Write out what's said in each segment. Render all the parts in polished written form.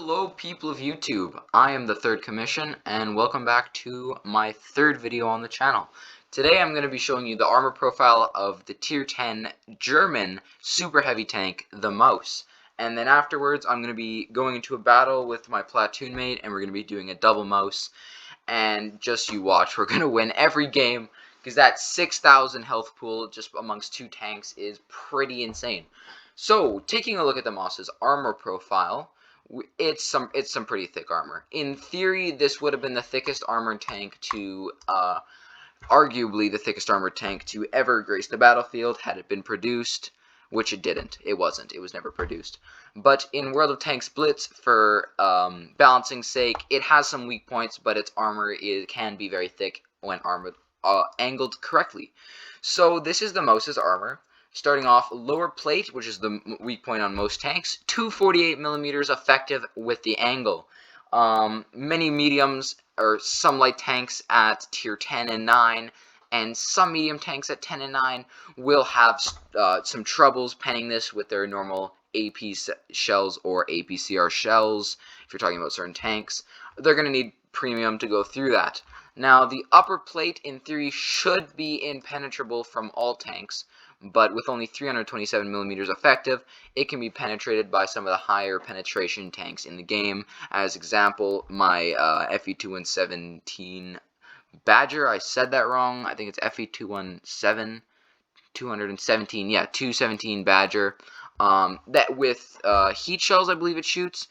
Hello people of YouTube, I am the Third Commission and welcome back to my third video on the channel. Today I'm going to be showing you the armor profile of the tier 10 German super heavy tank, the Maus. And then afterwards I'm going to be going into a battle with my platoon mate and we're going to be doing a double Maus. And just you watch, we're going to win every game because that 6,000 health pool just amongst two tanks is pretty insane. So taking a look at the Maus's armor profile, it's some pretty thick armor. In theory, this would have been the thickest armored tank to, arguably the thickest armored tank to ever grace the battlefield had it been produced, which it didn't. It wasn't. It was never produced. But in World of Tanks Blitz, for balancing sake, it has some weak points, but its armor can be very thick when armored, angled correctly. So this is the Maus's armor. Starting off, lower plate, which is the weak point on most tanks, 248mm effective with the angle. Many mediums or some light tanks at tier 10 and 9, and some medium tanks at 10 and 9 will have some troubles penning this with their normal AP shells or APCR shells. If you're talking about certain tanks, they're going to need premium to go through that. Now, the upper plate, in theory, should be impenetrable from all tanks, but with only 327mm effective, it can be penetrated by some of the higher penetration tanks in the game. As example, my FE217 Badger, I said that wrong, I think it's FE217, 217, yeah, 217 Badger, that with heat shells, I believe it shoots,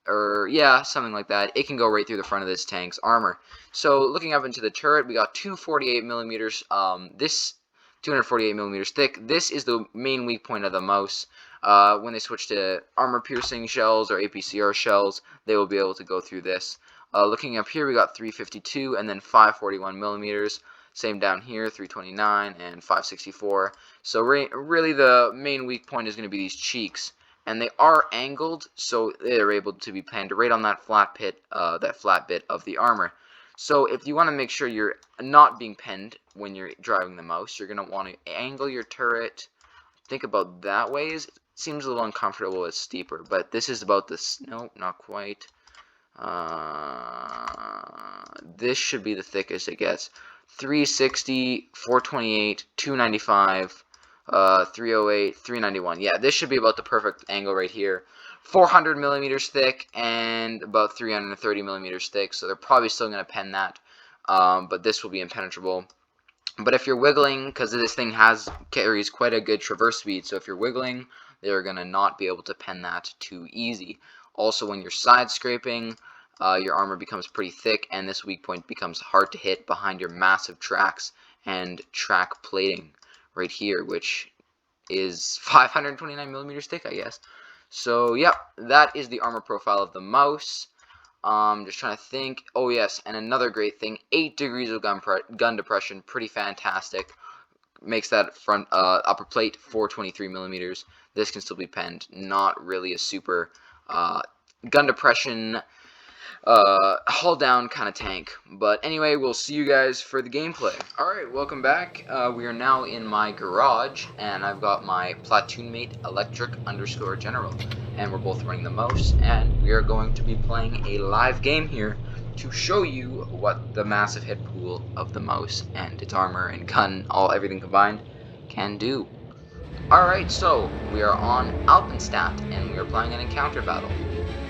or yeah, something like that, it can go right through the front of this tank's armor. So looking up into the turret, we got 248mm, this 248mm thick. This is the main weak point of the Maus. When they switch to armor piercing shells or APCR shells, they will be able to go through this. Looking up here, we got 352 and then 541mm. Same down here, 329 and 564. So really the main weak point is going to be these cheeks. And they are angled, so they're able to be penned right on that flat bit of the armor. So if you want to make sure you're not being penned when you're driving the Maus, you're going to want to angle your turret. Think about that way. It seems a little uncomfortable, it's steeper, but this is about this. Nope, not quite. This should be the thickest it gets. 360, 428, 295. 308, 391. Yeah, this should be about the perfect angle right here. 400mm thick and about 330mm thick, so they're probably still going to pen that, but this will be impenetrable. But if you're wiggling, because this thing carries quite a good traverse speed, so if you're wiggling, they're going to not be able to pen that too easy. Also, when you're side scraping, your armor becomes pretty thick, and this weak point becomes hard to hit behind your massive tracks and track plating right here, which is 529mm thick, I guess. So, yep, that is the armor profile of the Maus. Just trying to think. Oh, yes, and another great thing, 8 degrees of gun depression, pretty fantastic. Makes that front upper plate 423mm. This can still be penned. Not really a super gun depression hull down kind of tank. But anyway, we'll see you guys for the gameplay. Alright, welcome back. We are now in my garage, and I've got my platoon mate Electric_General, and we're both running the Maus, and we are going to be playing a live game here to show you what the massive hit pool of the Maus and its armor and gun, everything combined, can do. Alright, so we are on Alpenstadt, and we are playing an encounter battle.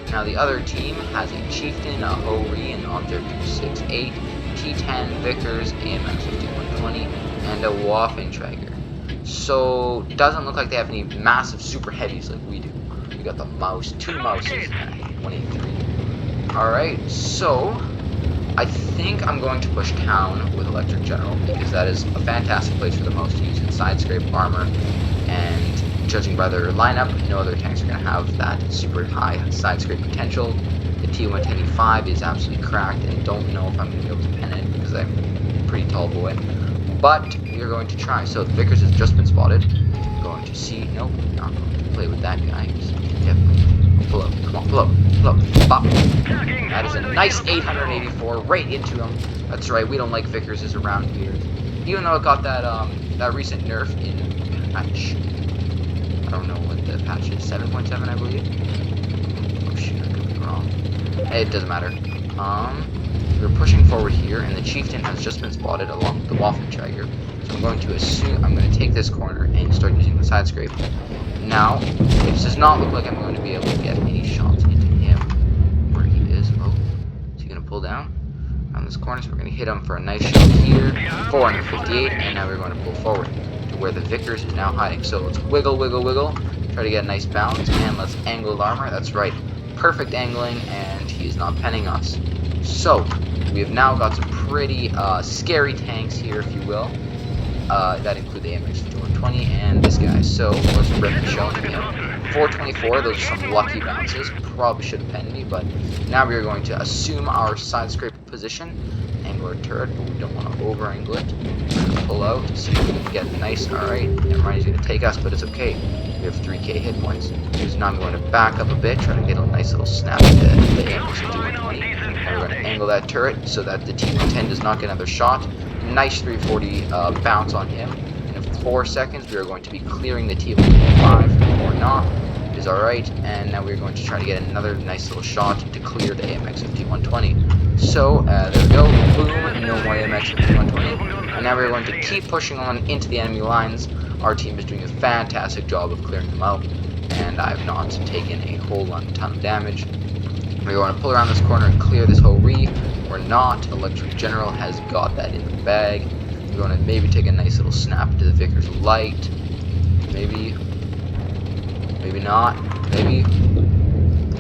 Now the other team has a Chieftain, a Ho-Ri, an Onzer 268, T10, Vickers, AMX 5120, and a Waffentrager. So doesn't look like they have any massive super heavies like we do. We got the Maus, 2 Mauses, 183. Alright, so I think I'm going to push town with Electric General because that is a fantastic place for the Maus to use its side scrape armor, and judging by their lineup, no other tanks are going to have that super high side scrape potential. The T110E5 is absolutely cracked, and I don't know if I'm going to be able to pen it because I'm a pretty tall boy. But we're going to try. So Vickers has just been spotted. I'm going to see. Nope, not going to play with that guy. Yep. Pull up. Come on, pull up. Pull up. Bop. That is a nice 884 right into him. That's right. We don't like Vickers around here. Even though it got that recent nerf in patch. I don't know what the patch is, 7.7 I believe. Oh shoot, I could be wrong. It doesn't matter. We're pushing forward here, and the chieftain has just been spotted along with the waffle tracker. So I'm going to assume I'm going to take this corner and start using the side scrape. Now, it does not look like I'm going to be able to get any shots into him. Where he is. Oh, is he going to pull down on this corner? So we're going to hit him for a nice shot here. 458, and now we're going to pull forward to where the Vickers is now hiding. So let's wiggle, wiggle, wiggle. Try to get a nice bounce, and let's angle the armor. That's right. Perfect angling, and he is not penning us. So, we have now got some pretty scary tanks here, if you will. That include the AMX 220 and this guy. So, let's rip the shell into him. 424, those are some lucky bounces. Probably should have penned me, but now we are going to assume our side scrape position. Angle our turret, but we don't want to over angle it. We're going to pull out, see if we can get nice. Alright, never mind, he's going to take us, but it's okay. We have 3k hit points. So now I'm going to back up a bit, try to get a nice little snap into the AMX 220. And we're going to angle that turret so that the T-110 does not get another shot. Nice 340 bounce on him. In 4 seconds, we are going to be clearing the T-105 or not. It is alright, and now we're going to try to get another nice little shot to clear the AMX 120. So, there we go. Boom, no more AMX 120. And now we're going to keep pushing on into the enemy lines. Our team is doing a fantastic job of clearing them out, and I have not taken a whole ton of damage. We're going to pull around this corner and clear this whole or not. Electric General has got that in the bag. We're going to maybe take a nice little snap to the Vickers Light. Maybe not. Maybe.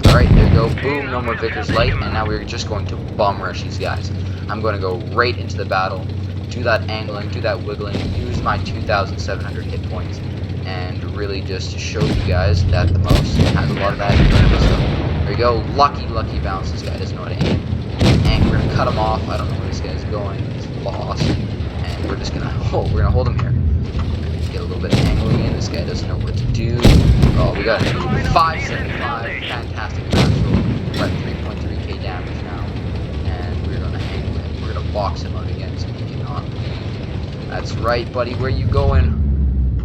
Alright, there we go. Boom, no more Vickers Light. And now we're just going to bomb rush these guys. I'm going to go right into the battle. Do that angling, do that wiggling. Use my 2,700 hit points. And really just show you guys that the mouse has a lot of that. There we go. Lucky bounce. This guy doesn't know how to aim. And we're going to cut him off. I don't know where this guy's going. He's lost. And we're just going to hold him here. Get a little bit of angling in. This guy doesn't know what to do. Oh, we got 575. Fantastic match roll. We're at 3.3k damage now. And we're going to angle him. We're going to box him out again so he cannot leave. That's right, buddy. Where you going?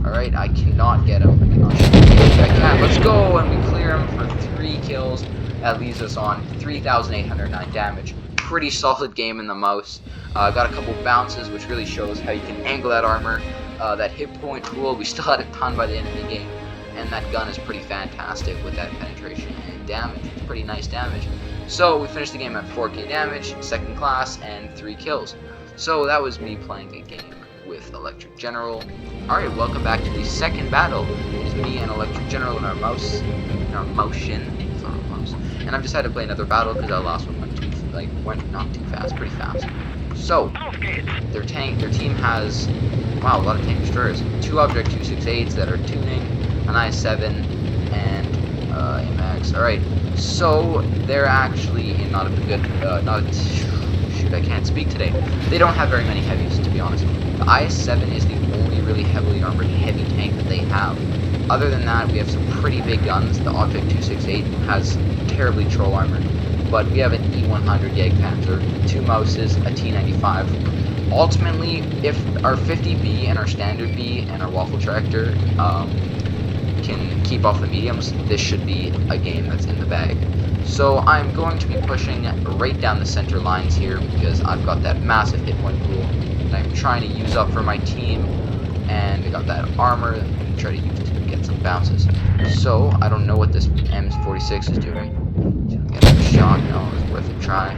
Alright, I cannot get him. I cannot shoot him. I can. Let's go. And we clear him for 3 kills. That leaves us on 3,809 damage. Pretty solid game in the mouse. Got a couple bounces, which really shows how you can angle that armor. That hit point tool, we still had a ton by the end of the game. And that gun is pretty fantastic with that penetration and damage. It's pretty nice damage. So we finished the game at 4k damage, 2nd class, and 3 kills. So that was me playing a game with Electric General. Alright, welcome back to the second battle. It is me and Electric General in our motion. And I've decided to play another battle because our last one went not too fast, pretty fast. So their team has a lot of tank destroyers. 2 Object 268s that are tuning, an I-7, and AMX. Alright, so they're actually in not a good shoot, I can't speak today. They don't have very many heavies, to be honest. The I-7 is the only really heavily armored heavy tank that they have. Other than that, we have some pretty big guns. The Object 268 has terribly troll armor, but we have an E100 Jagdpanzer, 2 Mouses, a T95. Ultimately, if our 50B and our standard B and our waffle tractor can keep off the mediums, this should be a game that's in the bag. So I'm going to be pushing right down the center lines here because I've got that massive hit point pool that I'm trying to use up for my team, and I got that armor that I'm going to try to use to get some bounces. So I don't know what this M46 is doing. Get a shot, no, it's worth a try.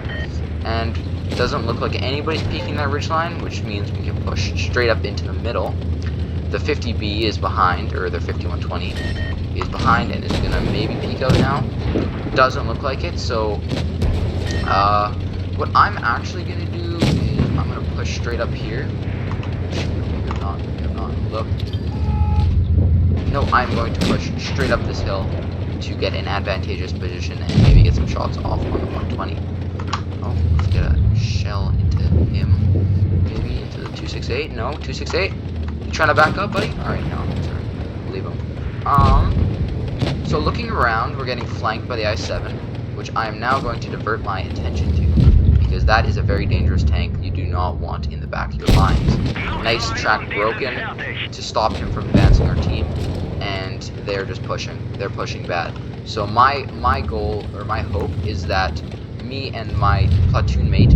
And it doesn't look like anybody's peeking that ridgeline, which means we can push straight up into the middle. The 50B is behind, or the 5120 is behind, and is gonna maybe peek out now. Doesn't look like it, so what I'm actually gonna do is I'm gonna push straight up here. We have not looked. No, I'm going to push straight up this hill to get an advantageous position and maybe get some shots off on the 120. Oh, let's get a shell into him. Maybe into the 268. No, 268. You trying to back up, buddy? Alright, no, sorry. Leave him. So looking around, we're getting flanked by the I-7, which I am now going to divert my attention to, because that is a very dangerous tank you do not want in the back of your lines. Nice track broken to stop him from advancing our team, and they're just pushing. They're pushing bad. So my goal, or my hope, is that me and my platoon mate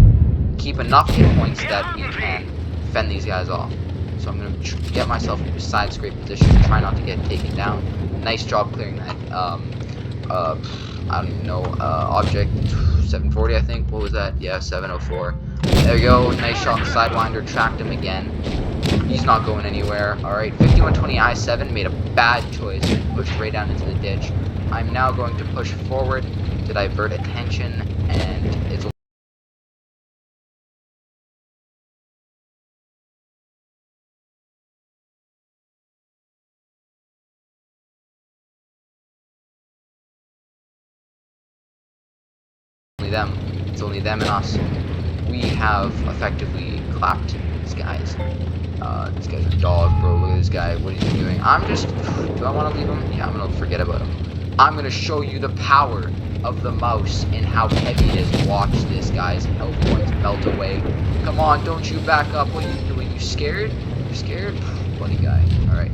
keep enough hit points that we can fend these guys off. So I'm going to get myself into a side scrape position, try not to get taken down. Nice job clearing that, I don't even know, object 740, I think. What was that? Yeah, 704. There you go. Nice shot on the Sidewinder. Tracked him again. He's not going anywhere. Alright, 5120 I7 made a bad choice and pushed right down into the ditch. I'm now going to push forward to divert attention, and it's only them. It's only them and us. We have effectively clapped these guys. This guy's a dog, bro. Look at this guy. What is he doing? I'm just... Do I want to leave him? Yeah, I'm going to forget about him. I'm going to show you the power of the mouse and how heavy it is. Watch this guy's health points melt away. Come on, don't you back up. What are you doing? You scared? You scared? Bloody guy. Alright.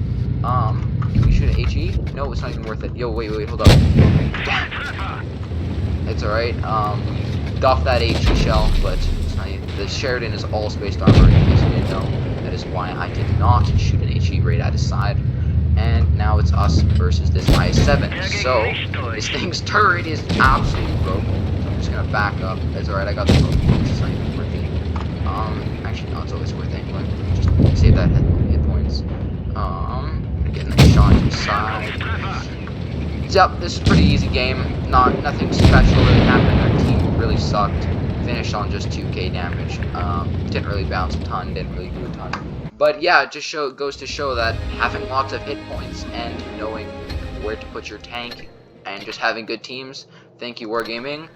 Can we shoot an HE? No, it's not even worth it. Yo, wait, hold up. Damn. It's alright. Off that HE shell, but it's not, the Sheridan is all spaced armor, in case you didn't know. That is why I did not shoot an HE right at his side. And now it's us versus this I7. So, this thing's turret is absolutely broken. So I'm just gonna back up. That's alright, I got the book. It's not even worth it. Actually, no, it's always worth it anyway. Just save that hit points. Getting a shot to the side. Yep, this is a pretty easy game. Nothing special really happened. Our team really sucked. Finished on just 2k damage. Didn't really bounce a ton. Didn't really do a ton. But yeah, it just goes to show that having lots of hit points and knowing where to put your tank and just having good teams, thank you Wargaming,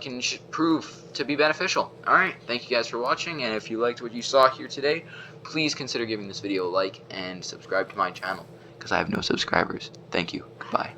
can prove to be beneficial. Alright, thank you guys for watching, and if you liked what you saw here today, please consider giving this video a like and subscribe to my channel, because I have no subscribers. Thank you. Goodbye.